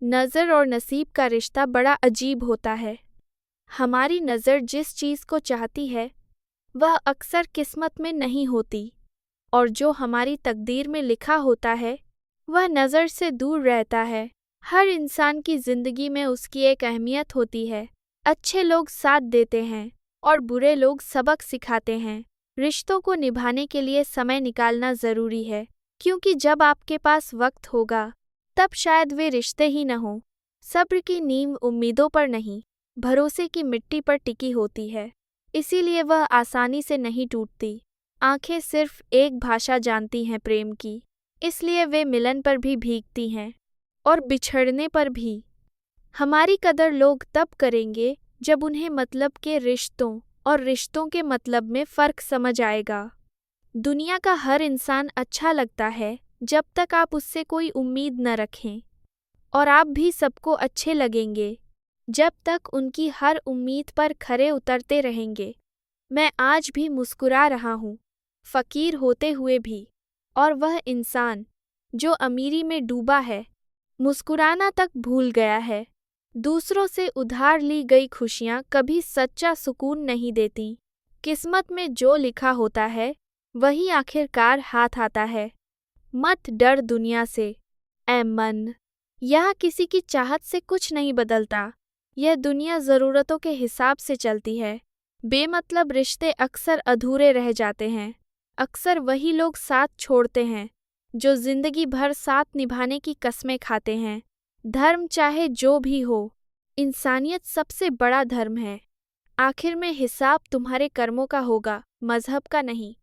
नज़र और नसीब का रिश्ता बड़ा अजीब होता है। हमारी नज़र जिस चीज़ को चाहती है वह अक्सर किस्मत में नहीं होती, और जो हमारी तकदीर में लिखा होता है वह नज़र से दूर रहता है। हर इंसान की ज़िंदगी में उसकी एक अहमियत होती है। अच्छे लोग साथ देते हैं और बुरे लोग सबक सिखाते हैं। रिश्तों को निभाने के लिए समय निकालना ज़रूरी है, क्योंकि जब आपके पास वक्त होगा तब शायद वे रिश्ते ही न हों। सब्र की नींव उम्मीदों पर नहीं, भरोसे की मिट्टी पर टिकी होती है, इसीलिए वह आसानी से नहीं टूटती। आंखें सिर्फ एक भाषा जानती हैं प्रेम की, इसलिए वे मिलन पर भी भीगती हैं और बिछड़ने पर भी। हमारी कदर लोग तब करेंगे जब उन्हें मतलब के रिश्तों और रिश्तों के मतलब में फ़र्क समझ आएगा। दुनिया का हर इंसान अच्छा लगता है जब तक आप उससे कोई उम्मीद न रखें, और आप भी सबको अच्छे लगेंगे जब तक उनकी हर उम्मीद पर खरे उतरते रहेंगे। मैं आज भी मुस्कुरा रहा हूँ, फ़कीर होते हुए भी, और वह इंसान जो अमीरी में डूबा है मुस्कुराना तक भूल गया है। दूसरों से उधार ली गई खुशियाँ कभी सच्चा सुकून नहीं देती। किस्मत में जो लिखा होता है वही आखिरकार हाथ आता है। मत डर दुनिया से, ऐ मन। यहाँ किसी की चाहत से कुछ नहीं बदलता। यह दुनिया ज़रूरतों के हिसाब से चलती है। बेमतलब रिश्ते अक्सर अधूरे रह जाते हैं। अक्सर वही लोग साथ छोड़ते हैं जो जिंदगी भर साथ निभाने की कस्में खाते हैं। धर्म चाहे जो भी हो, इंसानियत सबसे बड़ा धर्म है। आखिर में हिसाब तुम्हारे कर्मों का होगा, मजहब का नहीं।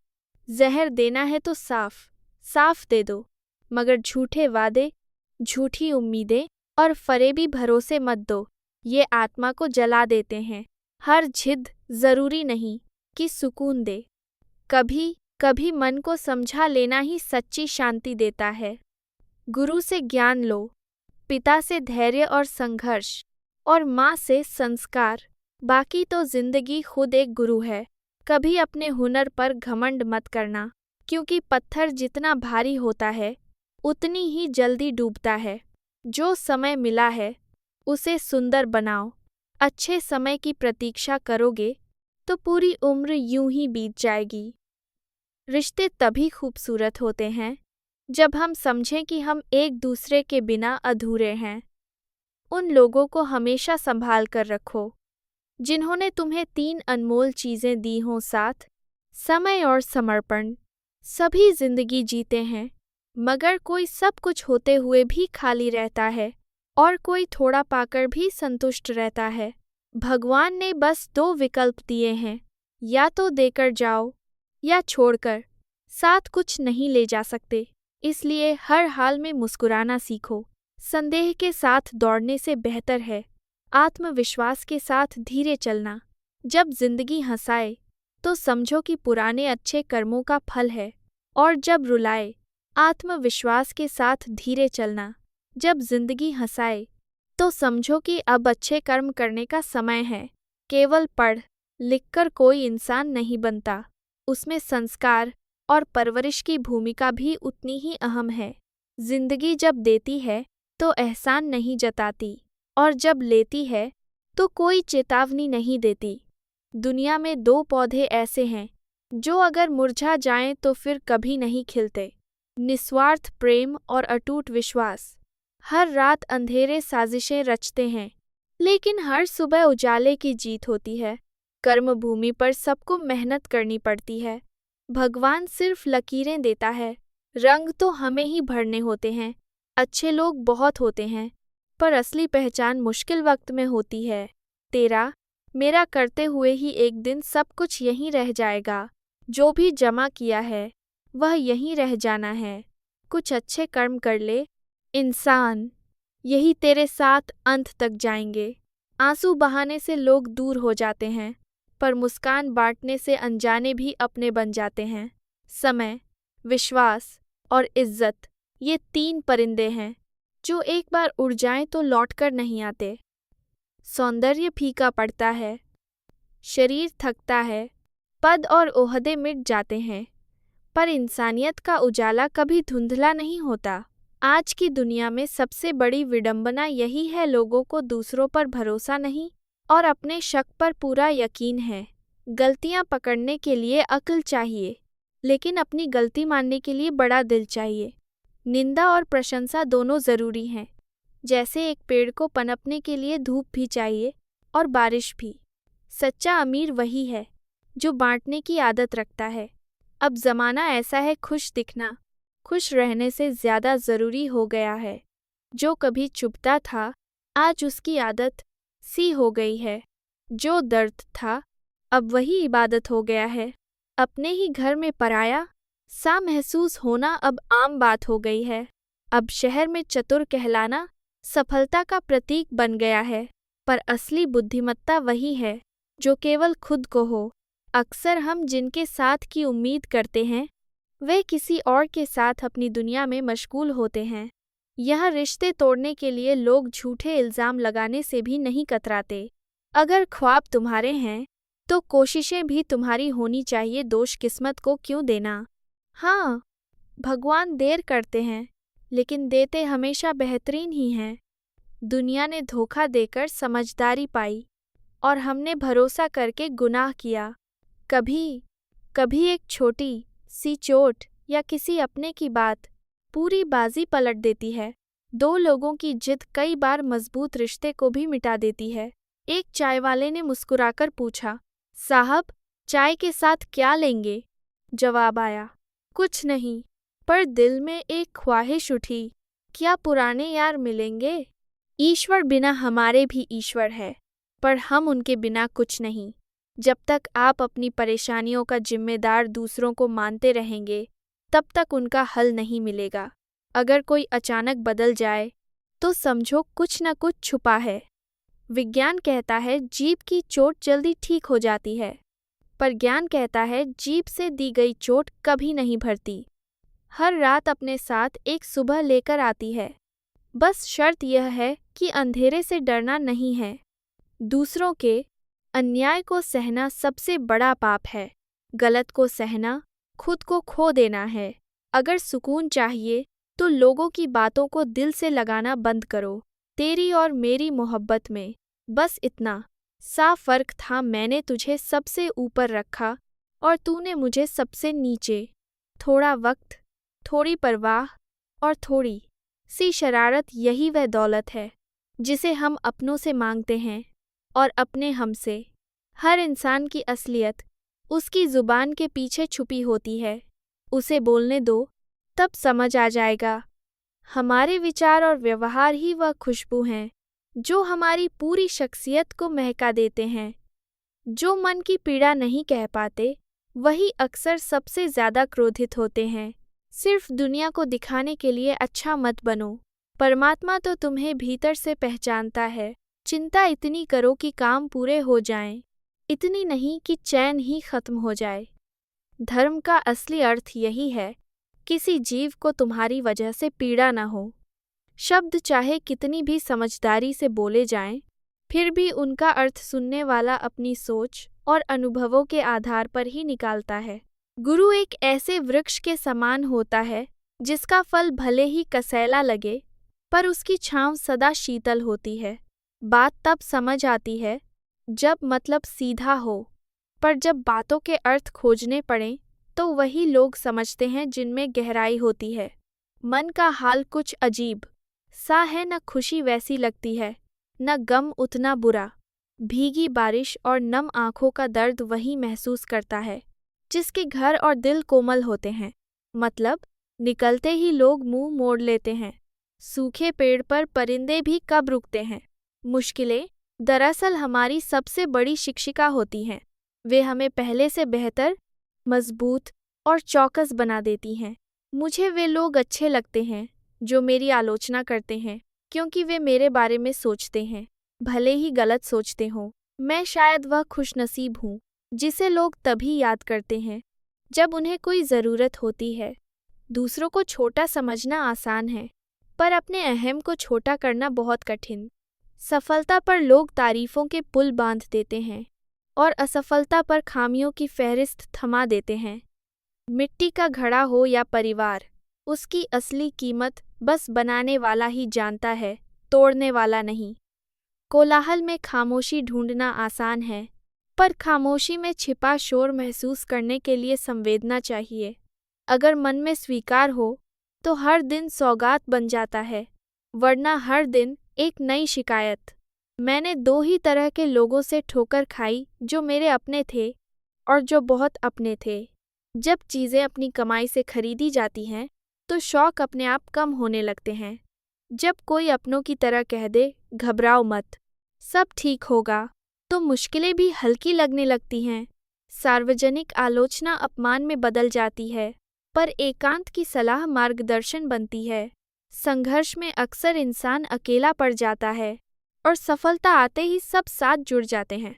जहर देना है तो साफ साफ दे दो, मगर झूठे वादे, झूठी उम्मीदें और फरेबी भरोसे मत दो। ये आत्मा को जला देते हैं। हर जिद ज़रूरी नहीं कि सुकून दे। कभी कभी मन को समझा लेना ही सच्ची शांति देता है। गुरु से ज्ञान लो, पिता से धैर्य और संघर्ष, और माँ से संस्कार। बाकी तो जिंदगी खुद एक गुरु है। कभी अपने हुनर पर घमंड मत करना, क्योंकि पत्थर जितना भारी होता है उतनी ही जल्दी डूबता है। जो समय मिला है उसे सुंदर बनाओ। अच्छे समय की प्रतीक्षा करोगे तो पूरी उम्र यूं ही बीत जाएगी। रिश्ते तभी खूबसूरत होते हैं जब हम समझें कि हम एक दूसरे के बिना अधूरे हैं। उन लोगों को हमेशा संभाल कर रखो जिन्होंने तुम्हें 3 अनमोल चीज़ें दी हों, साथ, समय और समर्पण। सभी जिंदगी जीते हैं, मगर कोई सब कुछ होते हुए भी खाली रहता है और कोई थोड़ा पाकर भी संतुष्ट रहता है। भगवान ने बस 2 विकल्प दिए हैं, या तो देकर जाओ या छोड़कर। साथ कुछ नहीं ले जा सकते, इसलिए हर हाल में मुस्कुराना सीखो। संदेह के साथ दौड़ने से बेहतर है आत्मविश्वास के साथ धीरे चलना। जब जिंदगी हंसाए तो समझो कि पुराने अच्छे कर्मों का फल है, और जब रुलाए आत्मविश्वास के साथ धीरे चलना। जब जिंदगी हंसाए तो समझो कि अब अच्छे कर्म करने का समय है। केवल पढ़ लिखकर कोई इंसान नहीं बनता, उसमें संस्कार और परवरिश की भूमिका भी उतनी ही अहम है। जिंदगी जब देती है तो एहसान नहीं जताती, और जब लेती है तो कोई चेतावनी नहीं देती। दुनिया में 2 पौधे ऐसे हैं जो अगर मुरझा जाएं तो फिर कभी नहीं खिलते, निस्वार्थ प्रेम और अटूट विश्वास। हर रात अंधेरे साजिशें रचते हैं, लेकिन हर सुबह उजाले की जीत होती है। कर्म भूमि पर सबको मेहनत करनी पड़ती है। भगवान सिर्फ लकीरें देता है, रंग तो हमें ही भरने होते हैं। अच्छे लोग बहुत होते हैं, पर असली पहचान मुश्किल वक्त में होती है। तेरा मेरा करते हुए ही एक दिन सब कुछ यहीं रह जाएगा। जो भी जमा किया है वह यहीं रह जाना है। कुछ अच्छे कर्म कर ले इंसान, यही तेरे साथ अंत तक जाएंगे। आंसू बहाने से लोग दूर हो जाते हैं, पर मुस्कान बांटने से अनजाने भी अपने बन जाते हैं। समय, विश्वास और इज्जत, ये 3 परिंदे हैं जो एक बार उड़ जाएं तो लौटकर नहीं आते। सौंदर्य फीका पड़ता है, शरीर थकता है, पद और ओहदे मिट जाते हैं, पर इंसानियत का उजाला कभी धुंधला नहीं होता। आज की दुनिया में सबसे बड़ी विडंबना यही है, लोगों को दूसरों पर भरोसा नहीं और अपने शक पर पूरा यकीन है। गलतियां पकड़ने के लिए अक्ल चाहिए, लेकिन अपनी गलती मानने के लिए बड़ा दिल चाहिए। निंदा और प्रशंसा दोनों ज़रूरी हैं। जैसे एक पेड़ को पनपने के लिए धूप भी चाहिए और बारिश भी। सच्चा अमीर वही है जो बांटने की आदत रखता है। अब ज़माना ऐसा है, खुश दिखना खुश रहने से ज़्यादा ज़रूरी हो गया है। जो कभी चुपता था, आज उसकी आदत सी हो गई है। जो दर्द था, अब वही इबादत हो गया है। अपने ही घर में पराया सा महसूस होना अब आम बात हो गई है। अब शहर में चतुर कहलाना सफलता का प्रतीक बन गया है। पर असली बुद्धिमत्ता वही है जो केवल खुद को हो। अक्सर हम जिनके साथ की उम्मीद करते हैं, वे किसी और के साथ अपनी दुनिया में मशगूल होते हैं। यह रिश्ते तोड़ने के लिए लोग झूठे इल्ज़ाम लगाने से भी नहीं कतराते। अगर ख्वाब तुम्हारे हैं, तो कोशिशें भी तुम्हारी होनी चाहिए। दोष किस्मत को क्यों देना? हाँ, भगवान देर करते हैं, लेकिन देते हमेशा बेहतरीन ही हैं। दुनिया ने धोखा देकर समझदारी पाई और हमने भरोसा करके गुनाह किया। कभी एक छोटी सी चोट या किसी अपने की बात पूरी बाजी पलट देती है। दो लोगों की जिद कई बार मजबूत रिश्ते को भी मिटा देती है। एक चाय वाले ने मुस्कुराकर पूछा, साहब, चाय के साथ क्या लेंगे? जवाब आया, कुछ नहीं। पर दिल में एक ख्वाहिश उठी, क्या पुराने यार मिलेंगे? ईश्वर बिना हमारे भी ईश्वर है, पर हम उनके बिना कुछ नहीं। जब तक आप अपनी परेशानियों का जिम्मेदार दूसरों को मानते रहेंगे, तब तक उनका हल नहीं मिलेगा। अगर कोई अचानक बदल जाए, तो समझो कुछ न कुछ छुपा है। विज्ञान कहता है जीभ की चोट जल्दी ठीक हो जाती है, पर ज्ञान कहता है जीभ से दी गई चोट कभी नहीं भरती। हर रात अपने साथ एक सुबह लेकर आती है। बस शर्त यह है कि अंधेरे से डरना नहीं है। दूसरों के अन्याय को सहना सबसे बड़ा पाप है। गलत को सहना खुद को खो देना है। अगर सुकून चाहिए तो लोगों की बातों को दिल से लगाना बंद करो। तेरी और मेरी मोहब्बत में बस इतना सा फर्क था, मैंने तुझे सबसे ऊपर रखा और तूने मुझे सबसे नीचे। थोड़ा वक्त, थोड़ी परवाह और थोड़ी सी शरारत, यही वह दौलत है जिसे हम अपनों से मांगते हैं और अपने हमसे। हर इंसान की असलियत उसकी जुबान के पीछे छुपी होती है। उसे बोलने दो, तब समझ आ जाएगा। हमारे विचार और व्यवहार ही वह खुशबू हैं जो हमारी पूरी शख्सियत को महका देते हैं। जो मन की पीड़ा नहीं कह पाते, वही अक्सर सबसे ज़्यादा क्रोधित होते हैं। सिर्फ दुनिया को दिखाने के लिए अच्छा मत बनो। परमात्मा तो तुम्हें भीतर से पहचानता है। चिंता इतनी करो कि काम पूरे हो जाएं, इतनी नहीं कि चैन ही खत्म हो जाए। धर्म का असली अर्थ यही है, किसी जीव को तुम्हारी वजह से पीड़ा न हो। शब्द चाहे कितनी भी समझदारी से बोले जाएं, फिर भी उनका अर्थ सुनने वाला अपनी सोच और अनुभवों के आधार पर ही निकालता है। गुरु एक ऐसे वृक्ष के समान होता है जिसका फल भले ही कसैला लगे, पर उसकी छांव सदा शीतल होती है। बात तब समझ आती है जब मतलब सीधा हो, पर जब बातों के अर्थ खोजने पड़ें, तो वही लोग समझते हैं जिनमें गहराई होती है। मन का हाल कुछ अजीब सा है, न खुशी वैसी लगती है, न गम उतना बुरा। भीगी बारिश और नम आंखों का दर्द वही महसूस करता है जिसके घर और दिल कोमल होते हैं। मतलब निकलते ही लोग मुंह मोड़ लेते हैं। सूखे पेड़ पर परिंदे भी कब रुकते हैं। मुश्किलें दरअसल हमारी सबसे बड़ी शिक्षिका होती हैं। वे हमें पहले से बेहतर, मजबूत और चौकस बना देती हैं। मुझे वे लोग अच्छे लगते हैं जो मेरी आलोचना करते हैं, क्योंकि वे मेरे बारे में सोचते हैं, भले ही गलत सोचते हों। मैं शायद वह खुशनसीब हूँ जिसे लोग तभी याद करते हैं जब उन्हें कोई ज़रूरत होती है। दूसरों को छोटा समझना आसान है, पर अपने अहम को छोटा करना बहुत कठिन। सफलता पर लोग तारीफों के पुल बांध देते हैं और असफलता पर खामियों की फहरिस्त थमा देते हैं। मिट्टी का घड़ा हो या परिवार, उसकी असली कीमत बस बनाने वाला ही जानता है, तोड़ने वाला नहीं। कोलाहल में खामोशी ढूंढना आसान है, पर खामोशी में छिपा शोर महसूस करने के लिए संवेदना चाहिए। अगर मन में स्वीकार हो, तो हर दिन सौगात बन जाता है, वरना हर दिन एक नई शिकायत। मैंने 2 ही तरह के लोगों से ठोकर खाई, जो मेरे अपने थे और जो बहुत अपने थे। जब चीज़ें अपनी कमाई से खरीदी जाती हैं, तो शौक अपने आप कम होने लगते हैं। जब कोई अपनों की तरह कह दे, घबराओ मत, सब ठीक होगा, तो मुश्किलें भी हल्की लगने लगती हैं। सार्वजनिक आलोचना अपमान में बदल जाती है, पर एकांत की सलाह मार्गदर्शन बनती है। संघर्ष में अक्सर इंसान अकेला पड़ जाता है और सफलता आते ही सब साथ जुड़ जाते हैं।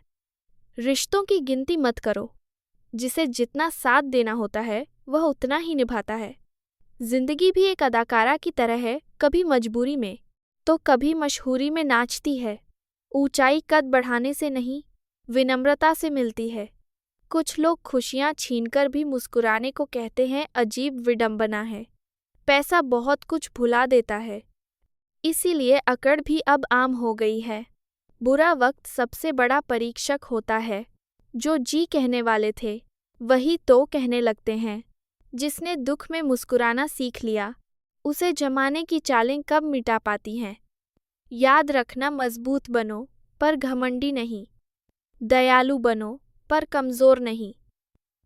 रिश्तों की गिनती मत करो, जिसे जितना साथ देना होता है वह उतना ही निभाता है। जिंदगी भी एक अदाकारा की तरह है, कभी मजबूरी में तो कभी मशहूरी में नाचती है। ऊंचाई कद बढ़ाने से नहीं, विनम्रता से मिलती है। कुछ लोग खुशियां छीनकर भी मुस्कुराने को कहते हैं, अजीब विडंबना है। पैसा बहुत कुछ भुला देता है, इसीलिए अकड़ भी अब आम हो गई है। बुरा वक्त सबसे बड़ा परीक्षक होता है। जो जी कहने वाले थे, वही तो कहने लगते हैं। जिसने दुख में मुस्कुराना सीख लिया, उसे जमाने की चालें कब मिटा पाती हैं। याद रखना, मजबूत बनो पर घमंडी नहीं, दयालु बनो पर कमज़ोर नहीं,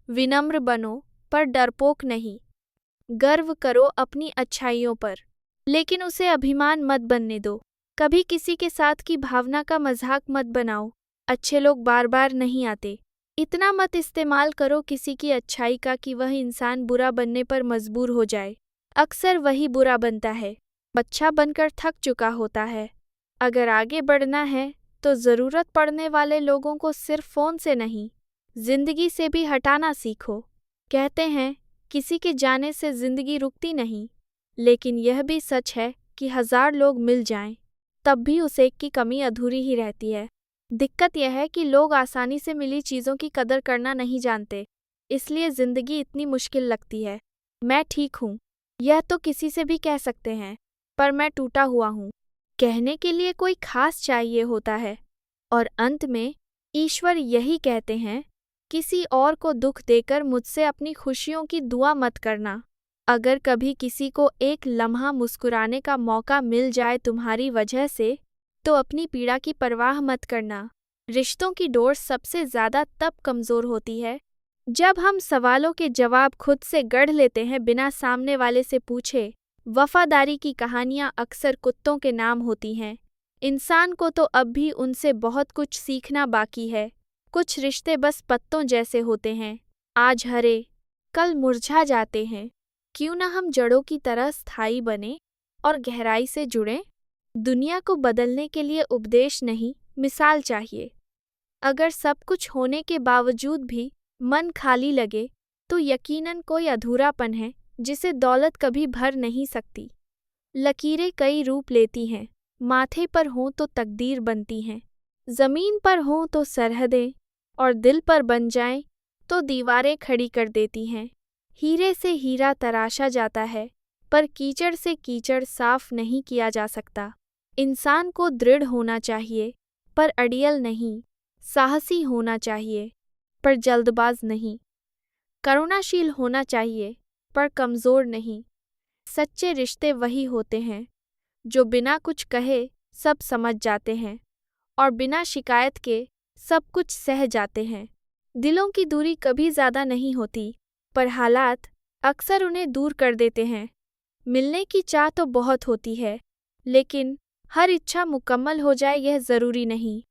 विनम्र बनो पर डरपोक नहीं। गर्व करो अपनी अच्छाइयों पर, लेकिन उसे अभिमान मत बनने दो। कभी किसी के साथ की भावना का मजाक मत बनाओ। अच्छे लोग बार बार नहीं आते। इतना मत इस्तेमाल करो किसी की अच्छाई का कि वह इंसान बुरा बनने पर मजबूर हो जाए। अक्सर वही बुरा बनता है, अच्छा बनकर थक चुका होता है। अगर आगे बढ़ना है तो ज़रूरत पड़ने वाले लोगों को सिर्फ फ़ोन से नहीं, जिंदगी से भी हटाना सीखो। कहते हैं किसी के जाने से जिंदगी रुकती नहीं, लेकिन यह भी सच है कि 1000 लोग मिल जाएं, तब भी उस एक की कमी अधूरी ही रहती है। दिक्कत यह है कि लोग आसानी से मिली चीज़ों की कदर करना नहीं जानते, इसलिए ज़िंदगी इतनी मुश्किल लगती है। मैं ठीक हूँ, यह तो किसी से भी कह सकते हैं, पर मैं टूटा हुआ हूँ, कहने के लिए कोई खास चाहिए होता है। और अंत में ईश्वर यही कहते हैं, किसी और को दुख देकर मुझसे अपनी खुशियों की दुआ मत करना। अगर कभी किसी को एक लम्हा मुस्कुराने का मौका मिल जाए तुम्हारी वजह से, तो अपनी पीड़ा की परवाह मत करना। रिश्तों की डोर सबसे ज़्यादा तब कमज़ोर होती है जब हम सवालों के जवाब खुद से गढ़ लेते हैं बिना सामने वाले से पूछे। वफादारी की कहानियाँ अक्सर कुत्तों के नाम होती हैं। इंसान को तो अब भी उनसे बहुत कुछ सीखना बाकी है। कुछ रिश्ते बस पत्तों जैसे होते हैं, आज हरे कल मुरझा जाते हैं। क्यों न हम जड़ों की तरह स्थायी बने और गहराई से जुड़ें। दुनिया को बदलने के लिए उपदेश नहीं, मिसाल चाहिए। अगर सब कुछ होने के बावजूद भी मन खाली लगे, तो यकीनन कोई अधूरापन है जिसे दौलत कभी भर नहीं सकती। लकीरें कई रूप लेती हैं, माथे पर हों तो तकदीर बनती हैं, ज़मीन पर हों तो सरहदें, और दिल पर बन जाएं तो दीवारें खड़ी कर देती हैं। हीरे से हीरा तराशा जाता है, पर कीचड़ से कीचड़ साफ नहीं किया जा सकता। इंसान को दृढ़ होना चाहिए, पर अड़ियल नहीं। साहसी होना चाहिए, पर जल्दबाज नहीं। करुणाशील होना चाहिए, पर कमज़ोर नहीं। सच्चे रिश्ते वही होते हैं जो बिना कुछ कहे सब समझ जाते हैं और बिना शिकायत के सब कुछ सह जाते हैं। दिलों की दूरी कभी ज़्यादा नहीं होती, पर हालात अक्सर उन्हें दूर कर देते हैं। मिलने की चाह तो बहुत होती है, लेकिन हर इच्छा मुकम्मल हो जाए यह ज़रूरी नहीं।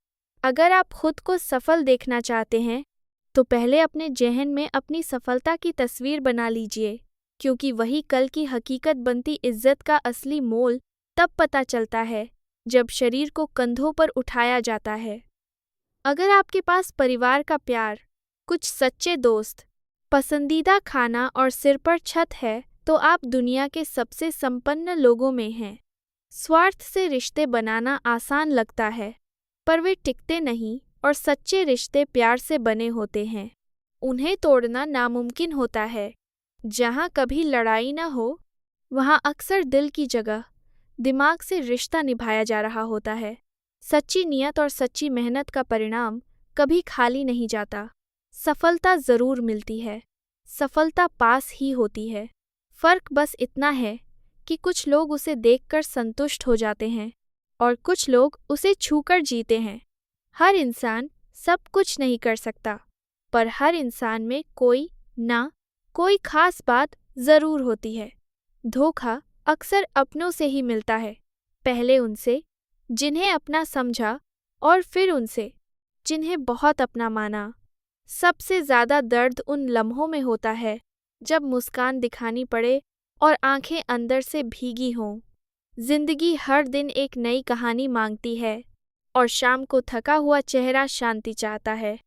अगर आप खुद को सफल देखना चाहते हैं, तो पहले अपने ज़हन में अपनी सफलता की तस्वीर बना लीजिए, क्योंकि वही कल की हकीकत बनती। इज्जत का असली मोल तब पता चलता है जब शरीर को कंधों पर उठाया जाता है। अगर आपके पास परिवार का प्यार, कुछ सच्चे दोस्त, पसंदीदा खाना और सिर पर छत है, तो आप दुनिया के सबसे संपन्न लोगों में हैं। स्वार्थ से रिश्ते बनाना आसान लगता है, पर वे टिकते नहीं, और सच्चे रिश्ते प्यार से बने होते हैं। उन्हें तोड़ना नामुमकिन होता है। जहाँ कभी लड़ाई न हो, वहाँ अक्सर दिल की जगह दिमाग से रिश्ता निभाया जा रहा होता है। सच्ची नियत और सच्ची मेहनत का परिणाम कभी खाली नहीं जाता। सफलता जरूर मिलती है, सफलता पास ही होती है। फर्क बस इतना है कि कुछ लोग उसे देखकर संतुष्ट हो जाते हैं और कुछ लोग उसे छूकर जीते हैं। हर इंसान सब कुछ नहीं कर सकता, पर हर इंसान में कोई ना कोई खास बात जरूर होती है। धोखा अक्सर अपनों से ही मिलता है, पहले उनसे जिन्हें अपना समझा और फिर उनसे जिन्हें बहुत अपना माना। सबसे ज़्यादा दर्द उन लम्हों में होता है जब मुस्कान दिखानी पड़े और आंखें अंदर से भीगी हों। जिंदगी हर दिन एक नई कहानी मांगती है और शाम को थका हुआ चेहरा शांति चाहता है।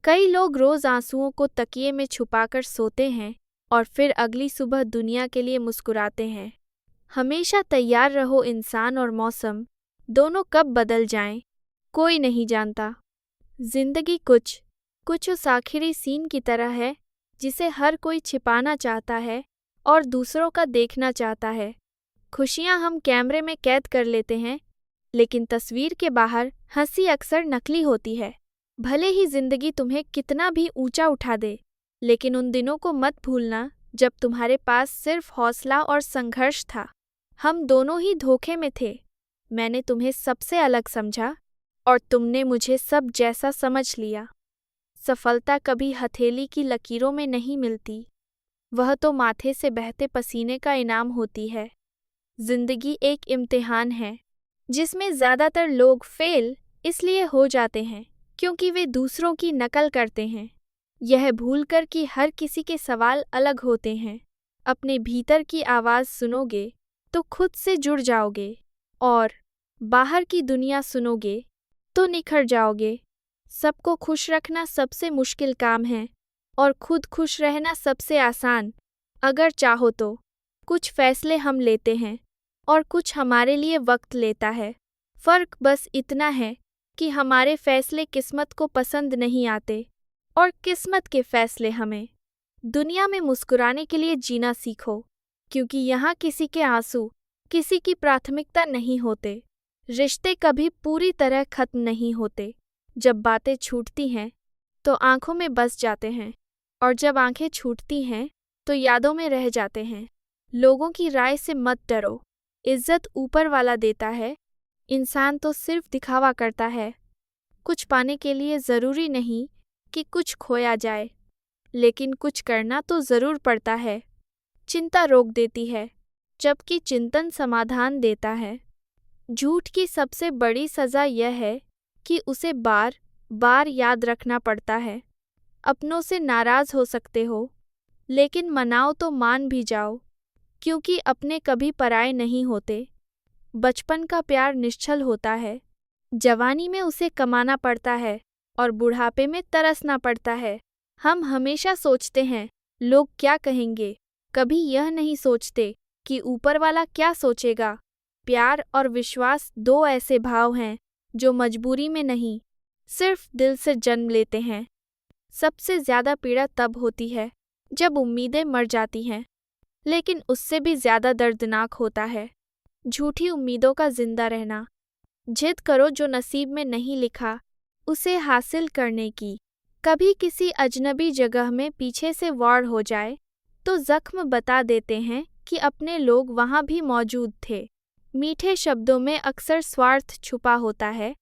कई लोग रोज आंसुओं को तकिए में छुपाकर सोते हैं और फिर अगली सुबह दुनिया के लिए मुस्कुराते हैं। हमेशा तैयार रहो, इंसान और मौसम दोनों कब बदल जाएं, कोई नहीं जानता। जिंदगी कुछ उस आखिरी सीन की तरह है जिसे हर कोई छिपाना चाहता है और दूसरों का देखना चाहता है। खुशियां हम कैमरे में कैद कर लेते हैं, लेकिन तस्वीर के बाहर हंसी अक्सर नकली होती है। भले ही जिंदगी तुम्हें कितना भी ऊंचा उठा दे, लेकिन उन दिनों को मत भूलना जब तुम्हारे पास सिर्फ हौसला और संघर्ष था। हम दोनों ही धोखे में थे। मैंने तुम्हें सबसे अलग समझा और तुमने मुझे सब जैसा समझ लिया। सफलता कभी हथेली की लकीरों में नहीं मिलती, वह तो माथे से बहते पसीने का इनाम होती है। जिंदगी एक इम्तिहान है जिसमें ज़्यादातर लोग फेल इसलिए हो जाते हैं क्योंकि वे दूसरों की नकल करते हैं, यह भूलकर कि हर किसी के सवाल अलग होते हैं। अपने भीतर की आवाज़ सुनोगे तो खुद से जुड़ जाओगे और बाहर की दुनिया सुनोगे तो निखर जाओगे। सबको खुश रखना सबसे मुश्किल काम है और खुद खुश रहना सबसे आसान। अगर चाहो तो कुछ फैसले हम लेते हैं और कुछ हमारे लिए वक्त लेता है। फ़र्क बस इतना है कि हमारे फैसले किस्मत को पसंद नहीं आते और किस्मत के फैसले हमें। दुनिया में मुस्कुराने के लिए जीना सीखो, क्योंकि यहाँ किसी के आंसू किसी की प्राथमिकता नहीं होते। रिश्ते कभी पूरी तरह खत्म नहीं होते। जब बातें छूटती हैं तो आंखों में बस जाते हैं, और जब आंखें छूटती हैं तो यादों में रह जाते हैं। लोगों की राय से मत डरो, इज्जत ऊपर वाला देता है। इंसान तो सिर्फ दिखावा करता है। कुछ पाने के लिए ज़रूरी नहीं कि कुछ खोया जाए, लेकिन कुछ करना तो ज़रूर पड़ता है। चिंता रोक देती है, जबकि चिंतन समाधान देता है। झूठ की सबसे बड़ी सज़ा यह है कि उसे बार बार याद रखना पड़ता है। अपनों से नाराज़ हो सकते हो, लेकिन मनाओ तो मान भी जाओ, क्योंकि अपने कभी पराये नहीं होते। बचपन का प्यार निश्चल होता है, जवानी में उसे कमाना पड़ता है और बुढ़ापे में तरसना पड़ता है। हम हमेशा सोचते हैं लोग क्या कहेंगे, कभी यह नहीं सोचते कि ऊपर वाला क्या सोचेगा। प्यार और विश्वास दो ऐसे भाव हैं जो मजबूरी में नहीं, सिर्फ दिल से जन्म लेते हैं। सबसे ज़्यादा पीड़ा तब होती है जब उम्मीदें मर जाती हैं, लेकिन उससे भी ज़्यादा दर्दनाक होता है झूठी उम्मीदों का जिंदा रहना। जिद करो जो नसीब में नहीं लिखा, उसे हासिल करने की। कभी किसी अजनबी जगह में पीछे से वार हो जाए तो जख्म बता देते हैं कि अपने लोग वहाँ भी मौजूद थे। मीठे शब्दों में अक्सर स्वार्थ छुपा होता है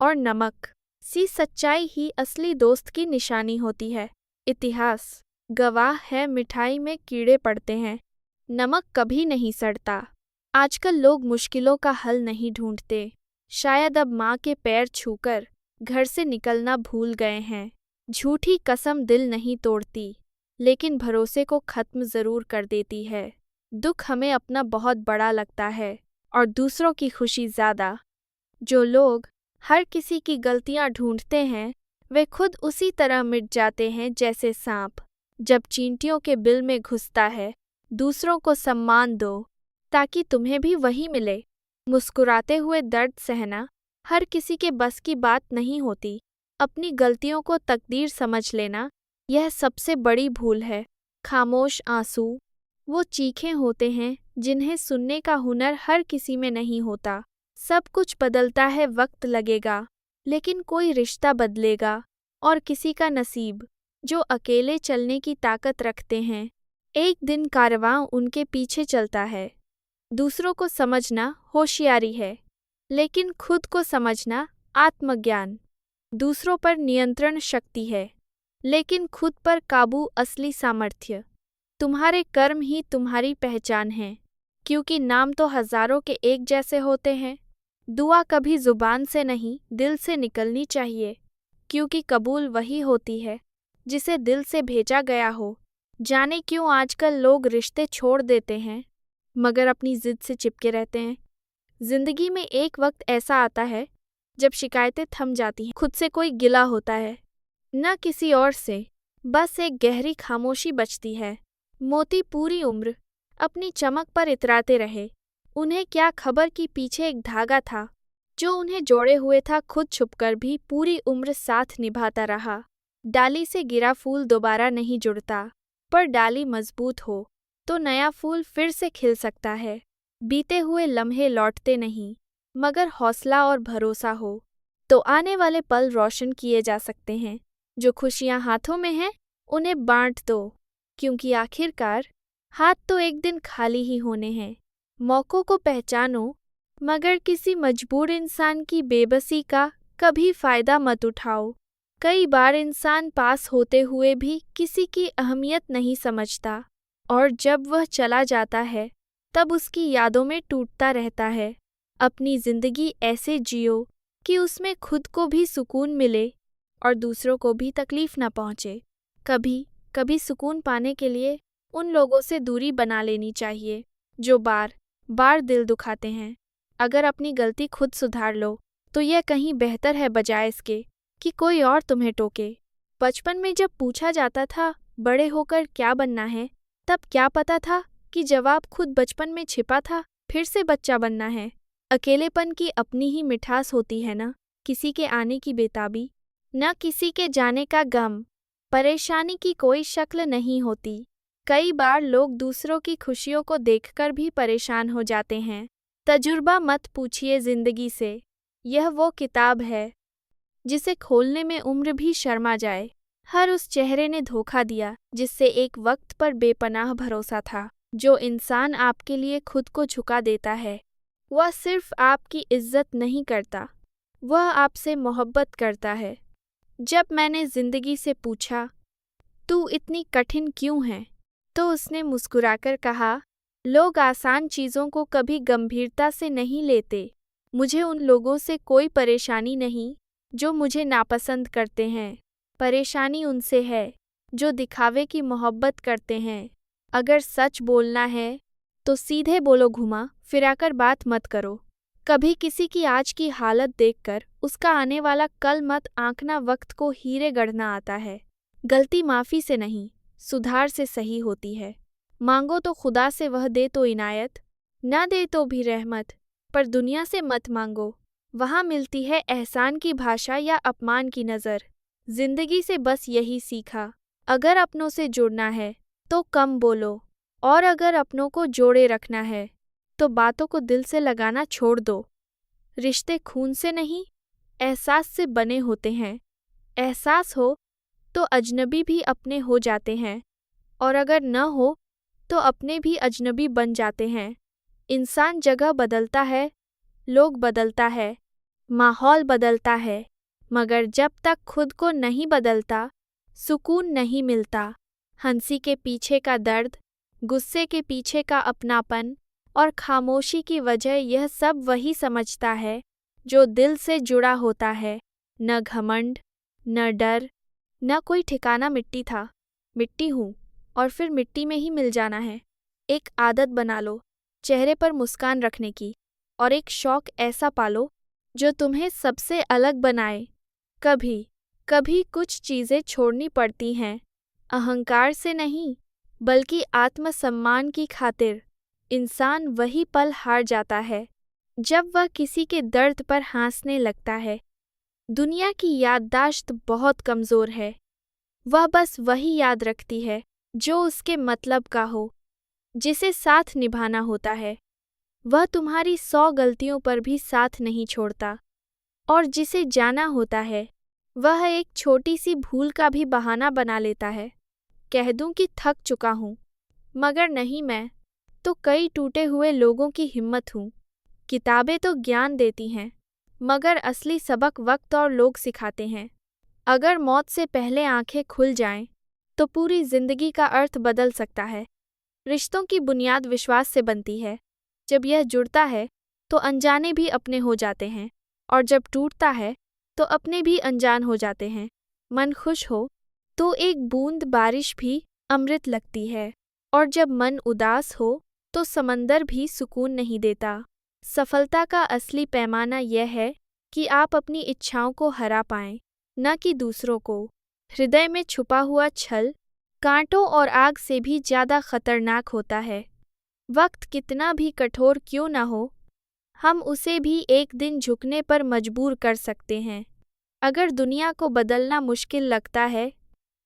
और नमक सी सच्चाई ही असली दोस्त की निशानी होती है। इतिहास गवाह है, मिठाई में कीड़े पड़ते हैं, नमक कभी नहीं सड़ता। आजकल लोग मुश्किलों का हल नहीं ढूंढते, शायद अब माँ के पैर छूकर घर से निकलना भूल गए हैं। झूठी कसम दिल नहीं तोड़ती, लेकिन भरोसे को खत्म ज़रूर कर देती है। दुख हमें अपना बहुत बड़ा लगता है और दूसरों की खुशी ज़्यादा। जो लोग हर किसी की गलतियाँ ढूंढते हैं, वे खुद उसी तरह मिट जाते हैं जैसे सांप जब चींटियों के बिल में घुसता है। दूसरों को सम्मान दो ताकि तुम्हें भी वही मिले। मुस्कुराते हुए दर्द सहना हर किसी के बस की बात नहीं होती। अपनी गलतियों को तकदीर समझ लेना, यह सबसे बड़ी भूल है। खामोश आंसू वो चीखें होते हैं जिन्हें सुनने का हुनर हर किसी में नहीं होता। सब कुछ बदलता है, वक्त लगेगा, लेकिन कोई रिश्ता बदलेगा और किसी का नसीब, जो अकेले चलने की ताकत रखते हैं। एक दिन कारवां उनके पीछे चलता है। दूसरों को समझना होशियारी है, लेकिन खुद को समझना आत्मज्ञान। दूसरों पर नियंत्रण शक्ति है, लेकिन खुद पर काबू असली सामर्थ्य। तुम्हारे कर्म ही तुम्हारी पहचान है, क्योंकि नाम तो हजारों के एक जैसे होते हैं। दुआ कभी जुबान से नहीं, दिल से निकलनी चाहिए, क्योंकि कबूल वही होती है जिसे दिल से भेजा गया हो। जाने क्यों आजकल लोग रिश्ते छोड़ देते हैं, मगर अपनी जिद से चिपके रहते हैं। जिंदगी में एक वक्त ऐसा आता है जब शिकायतें थम जाती हैं, खुद से कोई गिला होता है, न किसी और से, बस एक गहरी खामोशी बचती है। मोती पूरी उम्र अपनी चमक पर इतराते रहे। उन्हें क्या खबर कि पीछे एक धागा था जो उन्हें जोड़े हुए था। खुद छुपकर भी पूरी उम्र साथ निभाता रहा। डाली से गिरा फूल दोबारा नहीं जुड़ता, पर डाली मजबूत हो तो नया फूल फिर से खिल सकता है। बीते हुए लम्हे लौटते नहीं, मगर हौसला और भरोसा हो तो आने वाले पल रोशन किए जा सकते हैं। जो खुशियां हाथों में हैं, उन्हें बांट दो, क्योंकि आखिरकार हाथ तो एक दिन खाली ही होने हैं। मौक़ों को पहचानो, मगर किसी मजबूर इंसान की बेबसी का कभी फ़ायदा मत उठाओ। कई बार इंसान पास होते हुए भी किसी की अहमियत नहीं समझता, और जब वह चला जाता है तब उसकी यादों में टूटता रहता है। अपनी ज़िंदगी ऐसे जियो कि उसमें खुद को भी सुकून मिले और दूसरों को भी तकलीफ़ न पहुँचे। कभी कभी सुकून पाने के लिए उन लोगों से दूरी बना लेनी चाहिए जो बार बार दिल दुखाते हैं। अगर अपनी गलती खुद सुधार लो तो यह कहीं बेहतर है, बजाय इसके कि कोई और तुम्हें टोके। बचपन में जब पूछा जाता था बड़े होकर क्या बनना है, तब क्या पता था कि जवाब खुद बचपन में छिपा था, फिर से बच्चा बनना है। अकेलेपन की अपनी ही मिठास होती है, ना किसी के आने की बेताबी, न किसी के जाने का गम। परेशानी की कोई शक्ल नहीं होती। कई बार लोग दूसरों की खुशियों को देखकर भी परेशान हो जाते हैं। तजुर्बा मत पूछिए ज़िंदगी से, यह वो किताब है जिसे खोलने में उम्र भी शर्मा जाए। हर उस चेहरे ने धोखा दिया जिससे एक वक्त पर बेपनाह भरोसा था। जो इंसान आपके लिए खुद को झुका देता है, वह सिर्फ आपकी इज्जत नहीं करता, वह आपसे मोहब्बत करता है। जब मैंने ज़िंदगी से पूछा, तू इतनी कठिन क्यों है, तो उसने मुस्कुराकर कहा, लोग आसान चीज़ों को कभी गंभीरता से नहीं लेते। मुझे उन लोगों से कोई परेशानी नहीं जो मुझे नापसंद करते हैं। परेशानी उनसे है जो दिखावे की मोहब्बत करते हैं। अगर सच बोलना है तो सीधे बोलो, घुमा फिराकर बात मत करो। कभी किसी की आज की हालत देखकर उसका आने वाला कल मत आंकना। वक्त को हीरे गढ़ना आता है। गलती माफ़ी से नहीं, सुधार से सही होती है। मांगो तो खुदा से, वह दे तो इनायत, ना दे तो भी रहमत। पर दुनिया से मत मांगो, वहाँ मिलती है एहसान की भाषा या अपमान की नज़र। जिंदगी से बस यही सीखा, अगर अपनों से जुड़ना है तो कम बोलो, और अगर अपनों को जोड़े रखना है तो बातों को दिल से लगाना छोड़ दो। रिश्ते खून से नहीं, एहसास से बने होते हैं। एहसास हो तो अजनबी भी अपने हो जाते हैं, और अगर न हो तो अपने भी अजनबी बन जाते हैं। इंसान जगह बदलता है, लोग बदलता है, माहौल बदलता है, मगर जब तक खुद को नहीं बदलता, सुकून नहीं मिलता। हंसी के पीछे का दर्द, गुस्से के पीछे का अपनापन और खामोशी की वजह, यह सब वही समझता है जो दिल से जुड़ा होता है। न घमंड, न डर, न कोई ठिकाना। मिट्टी था, मिट्टी हूँ, और फिर मिट्टी में ही मिल जाना है। एक आदत बना लो चेहरे पर मुस्कान रखने की, और एक शौक ऐसा पालो जो तुम्हें सबसे अलग बनाए। कभी कभी कुछ चीज़ें छोड़नी पड़ती हैं, अहंकार से नहीं बल्कि आत्मसम्मान की खातिर। इंसान वही पल हार जाता है जब वह किसी के दर्द पर हंसने लगता है। दुनिया की याददाश्त बहुत कमज़ोर है, वह बस वही याद रखती है जो उसके मतलब का हो। जिसे साथ निभाना होता है वह तुम्हारी 100 गलतियों पर भी साथ नहीं छोड़ता, और जिसे जाना होता है वह एक छोटी सी भूल का भी बहाना बना लेता है। कह दूं कि थक चुका हूँ, मगर नहीं, मैं तो कई टूटे हुए लोगों की हिम्मत हूँ। किताबें तो ज्ञान देती हैं, मगर असली सबक वक्त और लोग सिखाते हैं। अगर मौत से पहले आंखें खुल जाएं, तो पूरी जिंदगी का अर्थ बदल सकता है। रिश्तों की बुनियाद विश्वास से बनती है। जब यह जुड़ता है तो अनजाने भी अपने हो जाते हैं, और जब टूटता है तो अपने भी अनजान हो जाते हैं। मन खुश हो तो एक बूंद बारिश भी अमृत लगती है, और जब मन उदास हो तो समंदर भी सुकून नहीं देता। सफलता का असली पैमाना यह है कि आप अपनी इच्छाओं को हरा पाएं, न कि दूसरों को। हृदय में छुपा हुआ छल कांटों और आग से भी ज़्यादा खतरनाक होता है। वक्त कितना भी कठोर क्यों न हो, हम उसे भी एक दिन झुकने पर मजबूर कर सकते हैं। अगर दुनिया को बदलना मुश्किल लगता है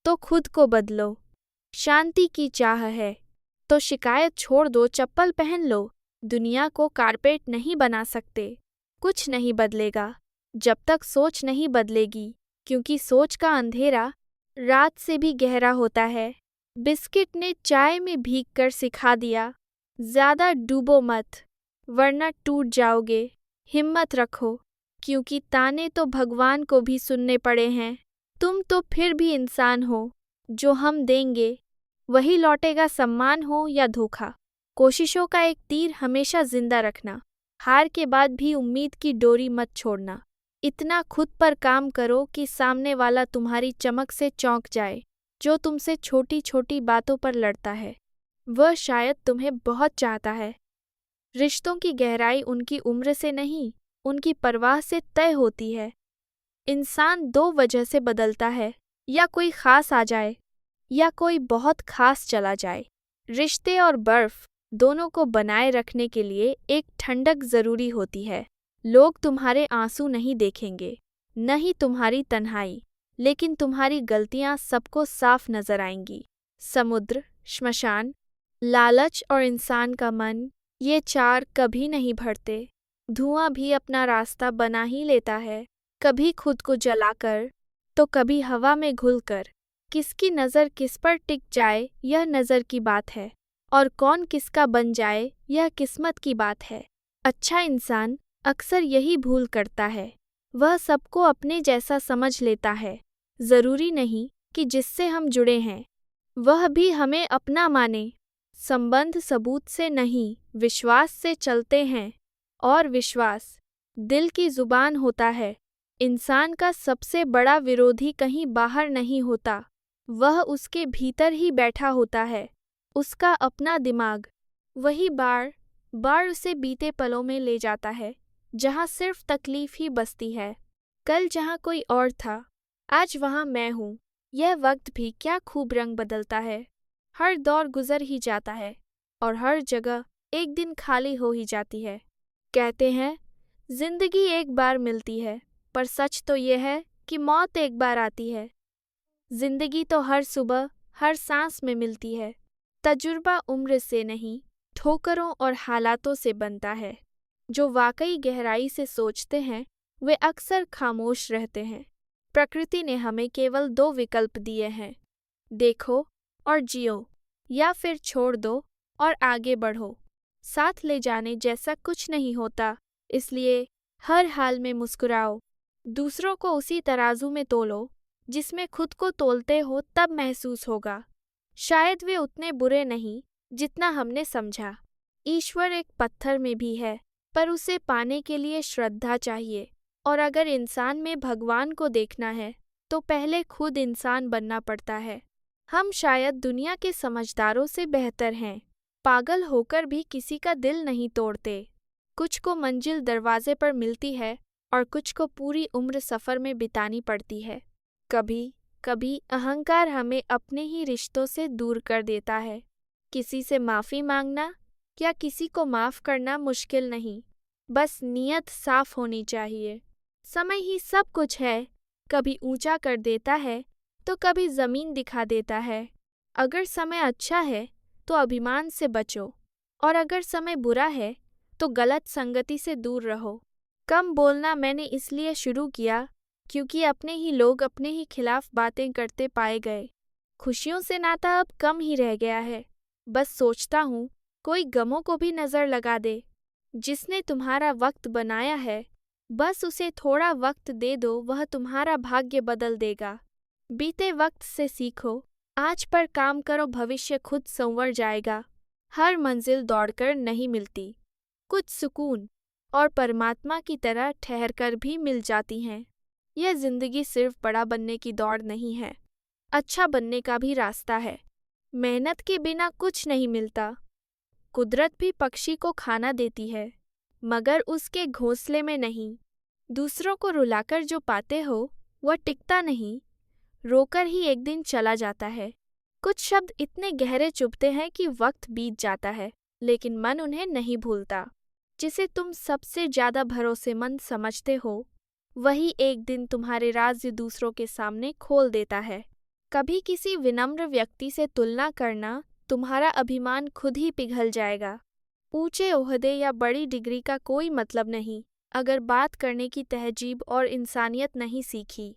तो खुद को बदलो। शांति की चाह है तो शिकायत छोड़ दो, चप्पल पहन लो। दुनिया को कारपेट नहीं बना सकते। कुछ नहीं बदलेगा जब तक सोच नहीं बदलेगी, क्योंकि सोच का अंधेरा रात से भी गहरा होता है। बिस्किट ने चाय में भीगकर सिखा दिया, ज़्यादा डूबो मत वरना टूट जाओगे। हिम्मत रखो, क्योंकि ताने तो भगवान को भी सुनने पड़े हैं। तुम तो फिर भी इंसान हो, जो हम देंगे वही लौटेगा, सम्मान हो या धोखा। कोशिशों का एक तीर हमेशा जिंदा रखना। हार के बाद भी उम्मीद की डोरी मत छोड़ना। इतना खुद पर काम करो कि सामने वाला तुम्हारी चमक से चौंक जाए। जो तुमसे छोटी छोटी बातों पर लड़ता है वह शायद तुम्हें बहुत चाहता है। रिश्तों की गहराई उनकी उम्र से नहीं, उनकी परवाह से तय होती है। इंसान दो वजह से बदलता है, या कोई खास आ जाए या कोई बहुत खास चला जाए। रिश्ते और बर्फ दोनों को बनाए रखने के लिए एक ठंडक जरूरी होती है। लोग तुम्हारे आंसू नहीं देखेंगे, न ही तुम्हारी तन्हाई, लेकिन तुम्हारी गलतियां सबको साफ नजर आएंगी। समुद्र, श्मशान, लालच और इंसान का मन, ये चार कभी नहीं भरते। धुआं भी अपना रास्ता बना ही लेता है, कभी खुद को जलाकर तो कभी हवा में घुलकर। किसकी नज़र किस पर टिक जाए यह नज़र की बात है, और कौन किसका बन जाए यह किस्मत की बात है। अच्छा इंसान अक्सर यही भूल करता है, वह सबको अपने जैसा समझ लेता है। ज़रूरी नहीं कि जिससे हम जुड़े हैं वह भी हमें अपना माने। संबंध सबूत से नहीं, विश्वास से चलते हैं, और विश्वास दिल की जुबान होता है। इंसान का सबसे बड़ा विरोधी कहीं बाहर नहीं होता, वह उसके भीतर ही बैठा होता है। उसका अपना दिमाग, वही बार बार उसे बीते पलों में ले जाता है, जहाँ सिर्फ तकलीफ ही बसती है। कल जहाँ कोई और था, आज वहाँ मैं हूँ। यह वक्त भी क्या खूब रंग बदलता है। हर दौर गुजर ही जाता है, और हर जगह एक दिन खाली हो ही जाती है। कहते हैं जिंदगी एक बार मिलती है, पर सच तो यह है कि मौत एक बार आती है। जिंदगी तो हर सुबह हर सांस में मिलती है। तजुर्बा उम्र से नहीं, ठोकरों और हालातों से बनता है। जो वाकई गहराई से सोचते हैं वे अक्सर खामोश रहते हैं। प्रकृति ने हमें केवल दो विकल्प दिए हैं, देखो और जियो, या फिर छोड़ दो और आगे बढ़ो। साथ ले जाने जैसा कुछ नहीं होता, इसलिए हर हाल में मुस्कुराओ। दूसरों को उसी तराजू में तोलो जिसमें खुद को तोलते हो, तब महसूस होगा शायद वे उतने बुरे नहीं जितना हमने समझा। ईश्वर एक पत्थर में भी है, पर उसे पाने के लिए श्रद्धा चाहिए। और अगर इंसान में भगवान को देखना है तो पहले खुद इंसान बनना पड़ता है। हम शायद दुनिया के समझदारों से बेहतर हैं, पागल होकर भी किसी का दिल नहीं तोड़ते। कुछ को मंजिल दरवाजे पर मिलती है और कुछ को पूरी उम्र सफ़र में बितानी पड़ती है। कभी कभी अहंकार हमें अपने ही रिश्तों से दूर कर देता है। किसी से माफ़ी मांगना या किसी को माफ़ करना मुश्किल नहीं, बस नीयत साफ होनी चाहिए। समय ही सब कुछ है, कभी ऊंचा कर देता है तो कभी ज़मीन दिखा देता है। अगर समय अच्छा है तो अभिमान से बचो, और अगर समय बुरा है तो गलत संगति से दूर रहो। कम बोलना मैंने इसलिए शुरू किया क्योंकि अपने ही लोग अपने ही खिलाफ बातें करते पाए गए। खुशियों से नाता अब कम ही रह गया है। बस सोचता हूँ कोई गमों को भी नज़र लगा दे। जिसने तुम्हारा वक्त बनाया है, बस उसे थोड़ा वक्त दे दो, वह तुम्हारा भाग्य बदल देगा। बीते वक्त से सीखो, आज पर काम करो, भविष्य खुद संवर जाएगा। हर मंजिल दौड़कर नहीं मिलती, कुछ सुकून और परमात्मा की तरह ठहरकर भी मिल जाती हैं। यह जिंदगी सिर्फ बड़ा बनने की दौड़ नहीं है, अच्छा बनने का भी रास्ता है। मेहनत के बिना कुछ नहीं मिलता। कुदरत भी पक्षी को खाना देती है, मगर उसके घोंसले में नहीं। दूसरों को रुलाकर जो पाते हो वह टिकता नहीं, रोकर ही एक दिन चला जाता है। कुछ शब्द इतने गहरे चुभते हैं कि वक्त बीत जाता है, लेकिन मन उन्हें नहीं भूलता। जिसे तुम सबसे ज्यादा भरोसेमंद समझते हो, वही एक दिन तुम्हारे राज दूसरों के सामने खोल देता है। कभी किसी विनम्र व्यक्ति से तुलना करना, तुम्हारा अभिमान खुद ही पिघल जाएगा। ऊंचे ओहदे या बड़ी डिग्री का कोई मतलब नहीं, अगर बात करने की तहजीब और इंसानियत नहीं सीखी।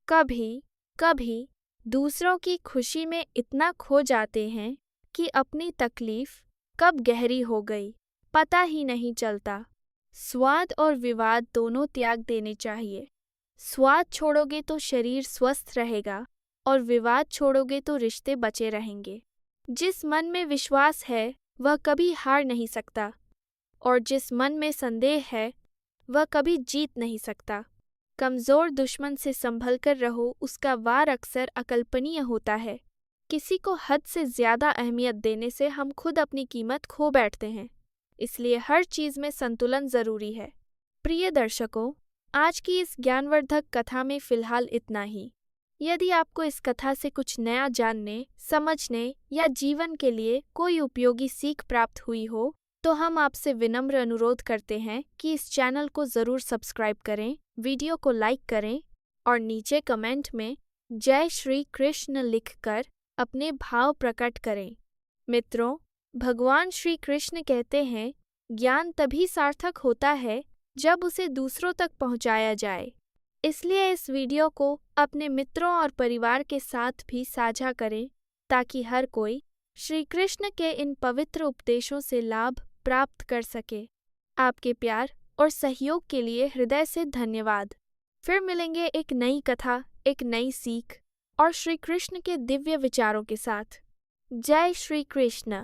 कभी कभी दूसरों की खुशी में इतना खो जाते हैं कि अपनी तकलीफ कब गहरी हो गई पता ही नहीं चलता। स्वाद और विवाद दोनों त्याग देने चाहिए। स्वाद छोड़ोगे तो शरीर स्वस्थ रहेगा और विवाद छोड़ोगे तो रिश्ते बचे रहेंगे। जिस मन में विश्वास है वह कभी हार नहीं सकता, और जिस मन में संदेह है वह कभी जीत नहीं सकता। कमज़ोर दुश्मन से संभल कर रहो, उसका वार अक्सर अकल्पनीय होता है। किसी को हद से ज़्यादा अहमियत देने से हम खुद अपनी कीमत खो बैठते हैं, इसलिए हर चीज़ में संतुलन ज़रूरी है। प्रिय दर्शकों, आज की इस ज्ञानवर्धक कथा में फ़िलहाल इतना ही। यदि आपको इस कथा से कुछ नया जानने, समझने या जीवन के लिए कोई उपयोगी सीख प्राप्त हुई हो, तो हम आपसे विनम्र अनुरोध करते हैं कि इस चैनल को ज़रूर सब्सक्राइब करें, वीडियो को लाइक करें और नीचे कमेंट में जय श्री कृष्ण लिखकर अपने भाव प्रकट करें। मित्रों, भगवान श्री कृष्ण कहते हैं, ज्ञान तभी सार्थक होता है जब उसे दूसरों तक पहुंचाया जाए। इसलिए इस वीडियो को अपने मित्रों और परिवार के साथ भी साझा करें, ताकि हर कोई श्री कृष्ण के इन पवित्र उपदेशों से लाभ प्राप्त कर सके। आपके प्यार और सहयोग के लिए हृदय से धन्यवाद। फिर मिलेंगे एक नई कथा, एक नई सीख और श्री कृष्ण के दिव्य विचारों के साथ। जय श्री कृष्ण।